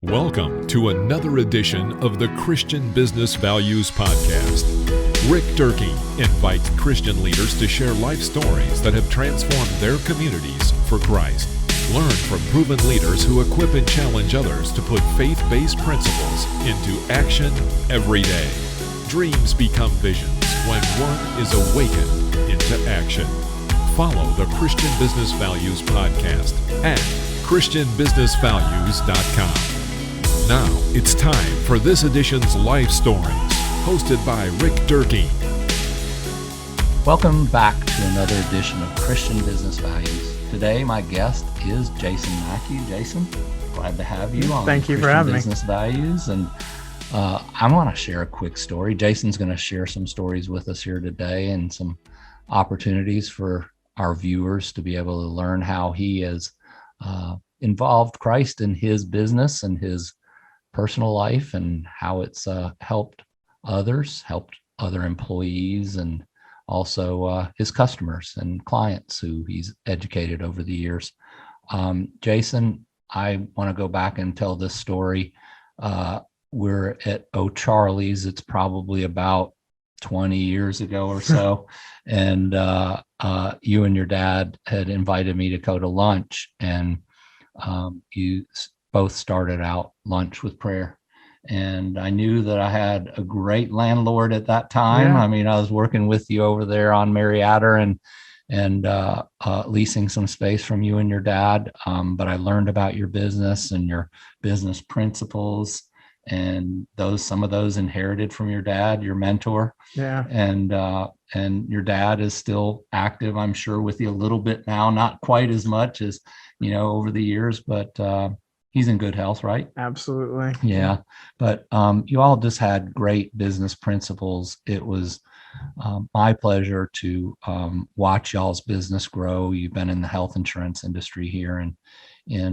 Welcome to another edition of the Christian Business Values Podcast. Rick Durkee invites Christian leaders to share life stories that have transformed their communities for Christ. Learn from proven leaders who equip and challenge others to put faith-based principles into action every day. Dreams become visions when one is awakened into action. Follow the Christian Business Values Podcast at ChristianBusinessValues.com. Now it's time for this edition's Life Stories, hosted by Rick Durkee. Welcome back to another edition of Christian Business Values. Today, my guest is Jason Mackey. Jason, glad to have you on Thank you for having Business Values. And I want to share a quick story. Jason's going to share some stories with us here today and some opportunities for our viewers to be able to learn how he has involved Christ in his business and his personal life and how it's helped other employees and also his customers and clients who he's educated over the years. Jason, I want to go back and tell this story. We're at O'Charlie's. It's probably about 20 years ago or so. And you and your dad had invited me to go to lunch, and you both started out lunch with prayer. And I knew that I had a great landlord at that time. Yeah. I mean, I was working with you over there on Mariatter and leasing some space from you and your dad. But I learned about your business and your business principles, and some of those inherited from your dad, your mentor. Yeah. And your dad is still active, I'm sure, with you a little bit now, not quite as much as, over the years, but he's in good health, right? Absolutely. Yeah. But you all just had great business principles. It was my pleasure to watch y'all's business grow. You've been in the health insurance industry here in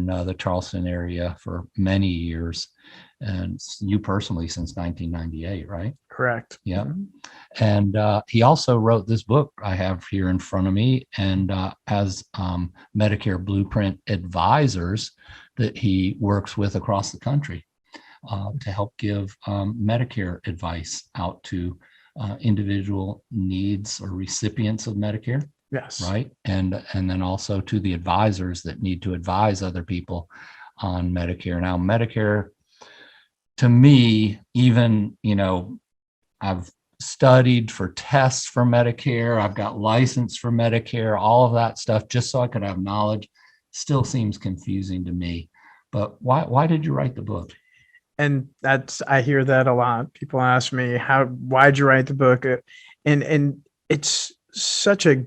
the Charleston area for many years, and you personally since 1998, right? Correct. Yeah. And he also wrote this book I have here in front of me, and has Medicare Blueprint advisors that he works with across the country to help give Medicare advice out to individual needs or recipients of Medicare. Yes. Right. And then also to the advisors that need to advise other people on Medicare. Now, Medicare, to me, even, I've studied for tests for Medicare. I've got license for Medicare, all of that stuff, just so I could have knowledge. Still seems confusing to me. But why did you write the book? And I hear that a lot. People ask me, why'd you write the book? And it's such a,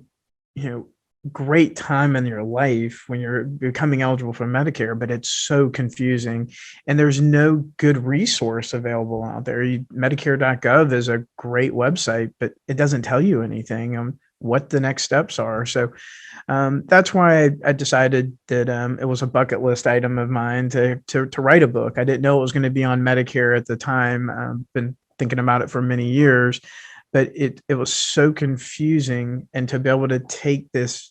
great time in your life when you're becoming eligible for Medicare, but it's so confusing, and there's no good resource available out there. Medicare.gov is a great website, but it doesn't tell you anything on what the next steps are. So that's why I decided that it was a bucket list item of mine to write a book. I didn't know it was going to be on Medicare at the time. Been thinking about it for many years, but it was so confusing, and to be able to take this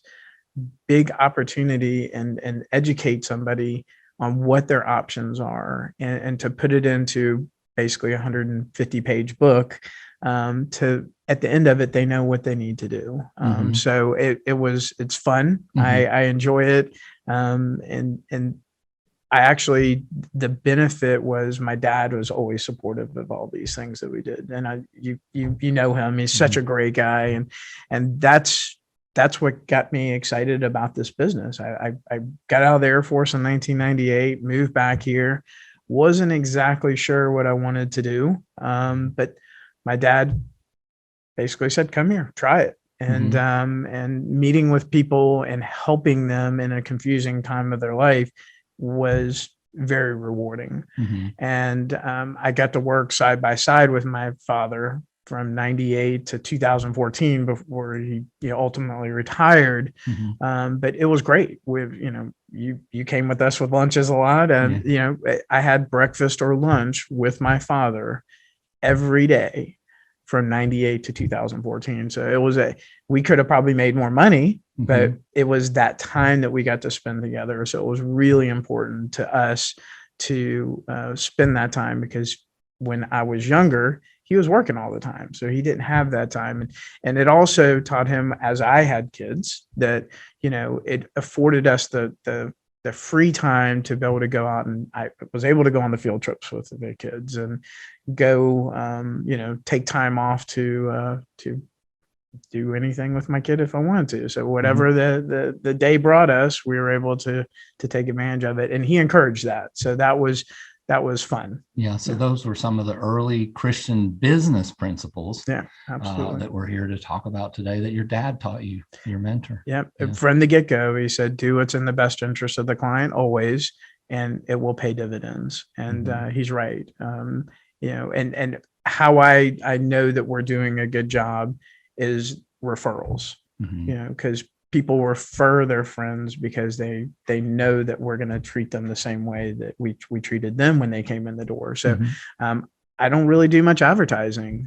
big opportunity and educate somebody on what their options are, and to put it into basically a 150-page book, to at the end of it, they know what they need to do. So it's fun. Mm-hmm. I enjoy it. And I actually, the benefit was my dad was always supportive of all these things that we did. And you know him, he's such a great guy. And that's what got me excited about this business. I got out of the Air Force in 1998, moved back here, wasn't exactly sure what I wanted to do. But my dad basically said, come here, try it. And meeting with people and helping them in a confusing time of their life was very rewarding. And I got to work side by side with my father from 98 to 2014 before he ultimately retired. But it was great. You came with us with lunches a lot, and I had breakfast or lunch with my father every day from 98 to 2014. So we could have probably made more money, but it was that time that we got to spend together. So it was really important to us to spend that time, because when I was younger, he was working all the time. So he didn't have that time. And it also taught him, as I had kids, that, it afforded us the free time to be able to go out, and I was able to go on the field trips with the kids and go, take time off to do anything with my kid if I wanted to. So whatever the day brought us, we were able to take advantage of it. And he encouraged that. So that was fun. Yeah. So those were some of the early Christian business principles Absolutely. that we're here to talk about today, that your dad taught you, your mentor. Yeah. From the get-go, he said, do what's in the best interest of the client always, and it will pay dividends. And he's right. And how I know that we're doing a good job is referrals, because people refer their friends because they know that we're going to treat them the same way that we treated them when they came in the door. So I don't really do much advertising.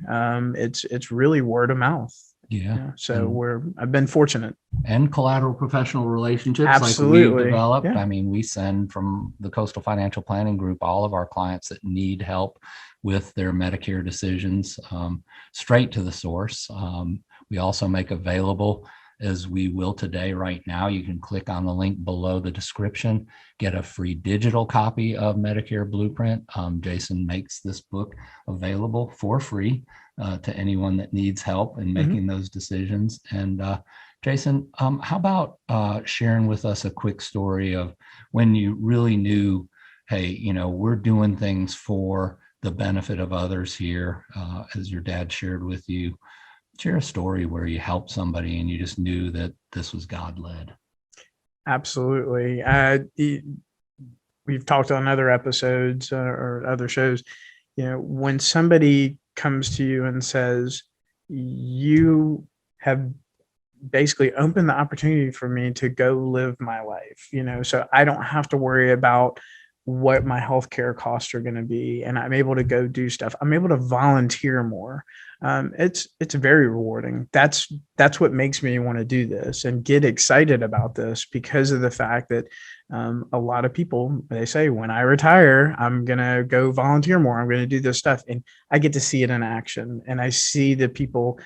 It's really word of mouth. Yeah. So I've been fortunate. And collateral professional relationships. Absolutely. Like we've developed. Yeah. I mean, we send from the Coastal Financial Planning Group all of our clients that need help with their Medicare decisions straight to the source. We also make available, as we will today right now, you can click on the link below the description, get a free digital copy of Medicare Blueprint. Jason makes this book available for free to anyone that needs help in making those decisions. And Jason, how about sharing with us a quick story of when you really knew, hey, we're doing things for the benefit of others here, as your dad shared with you. Share a story where you helped somebody and you just knew that this was God-led. Absolutely. We've talked on other episodes or other shows, when somebody comes to you and says, you have basically opened the opportunity for me to go live my life, so I don't have to worry about what my healthcare costs are going to be, and I'm able to go do stuff. I'm able to volunteer more. It's very rewarding. That's what makes me want to do this and get excited about this, because of the fact that a lot of people, they say, when I retire, I'm going to go volunteer more. I'm going to do this stuff. And I get to see it in action, and I see the people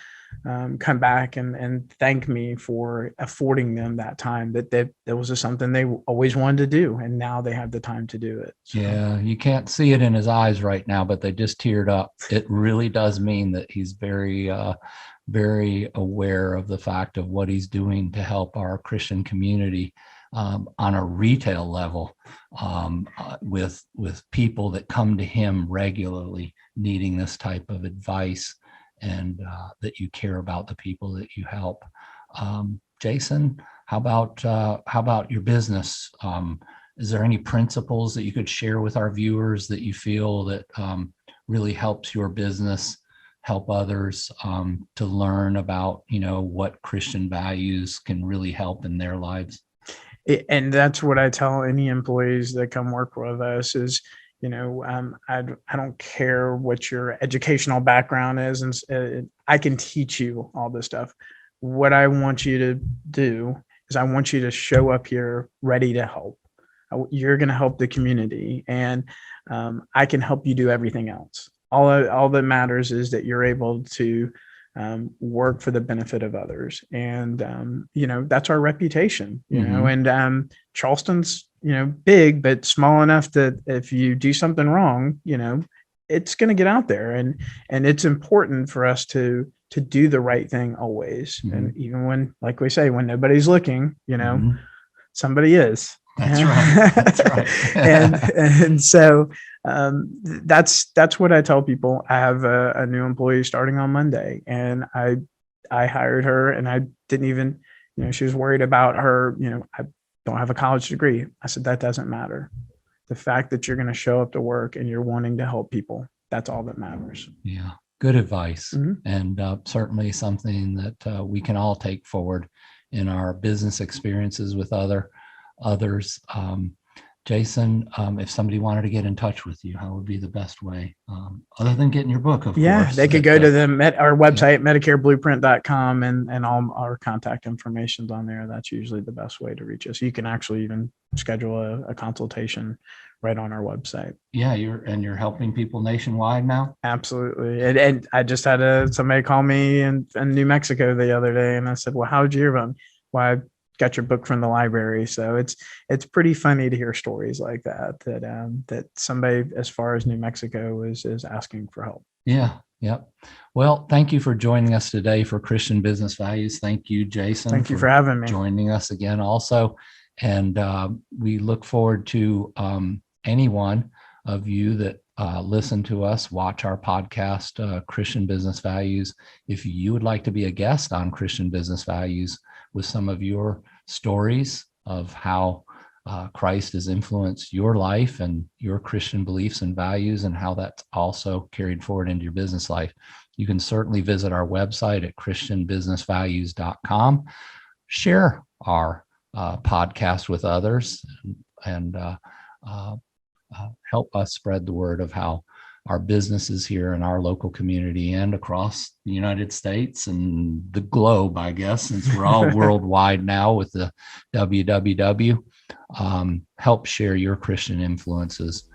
come back and thank me for affording them that time, that was just something they always wanted to do, and now they have the time to do it. So. Yeah, you can't see it in his eyes right now, but they just teared up. It really does mean that he's very very aware of the fact of what he's doing to help our Christian community on a retail level, with people that come to him regularly needing this type of advice, and that you care about the people that you help. Jason, how about your business? Is there any principles that you could share with our viewers that you feel that really helps your business help others to learn about, what Christian values can really help in their lives? And that's what I tell any employees that come work with us is, I don't care what your educational background is, and I can teach you all this stuff. What I want you to do is I want you to show up here ready to help. You're going to help the community, and I can help you do everything else. All that matters is that you're able to work for the benefit of others. And, that's our reputation, and Charleston's, big, but small enough that if you do something wrong, it's going to get out there, and it's important for us to do the right thing always. And even when, like we say, when nobody's looking, somebody is. That's right. That's right. and so that's what I tell people. I have a new employee starting on Monday, and I hired her, and I didn't even, she was worried about her, I don't have a college degree. I said, that doesn't matter. The fact that you're going to show up to work and you're wanting to help people, that's all that matters. Yeah. Good advice. And certainly something that we can all take forward in our business experiences with others. Jason, if somebody wanted to get in touch with you, how would be the best way? Other than getting your book, of course. They could go to our website, MedicareBlueprint.com, and all our contact information's on there. That's usually the best way to reach us. You can actually even schedule a consultation right on our website. Yeah, you're helping people nationwide now? Absolutely. And I just had somebody call me in New Mexico the other day, and I said, well, how did you hear about me? Well, I got your book from the library. So it's pretty funny to hear stories like that somebody as far as New Mexico is asking for help. Yeah. Yep. Well, thank you for joining us today for Christian Business Values. Thank you, Jason. Thank you for having me. Joining us again also. And we look forward to any one of you that listen to us, watch our podcast, Christian Business Values. If you would like to be a guest on Christian Business Values with some of your stories of how Christ has influenced your life and your Christian beliefs and values, and how that's also carried forward into your business life, you can certainly visit our website at christianbusinessvalues.com. Share our podcast with others and help us spread the word of how our businesses here in our local community and across the United States and the globe, I guess, since we're all worldwide now with the WWW, help share your Christian influences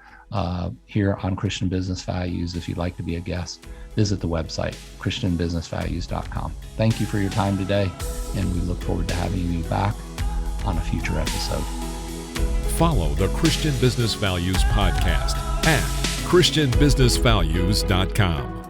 here on Christian Business Values. If you'd like to be a guest, visit the website, christianbusinessvalues.com. Thank you for your time today, and we look forward to having you back on a future episode. Follow the Christian Business Values podcast at christianbusinessvalues.com.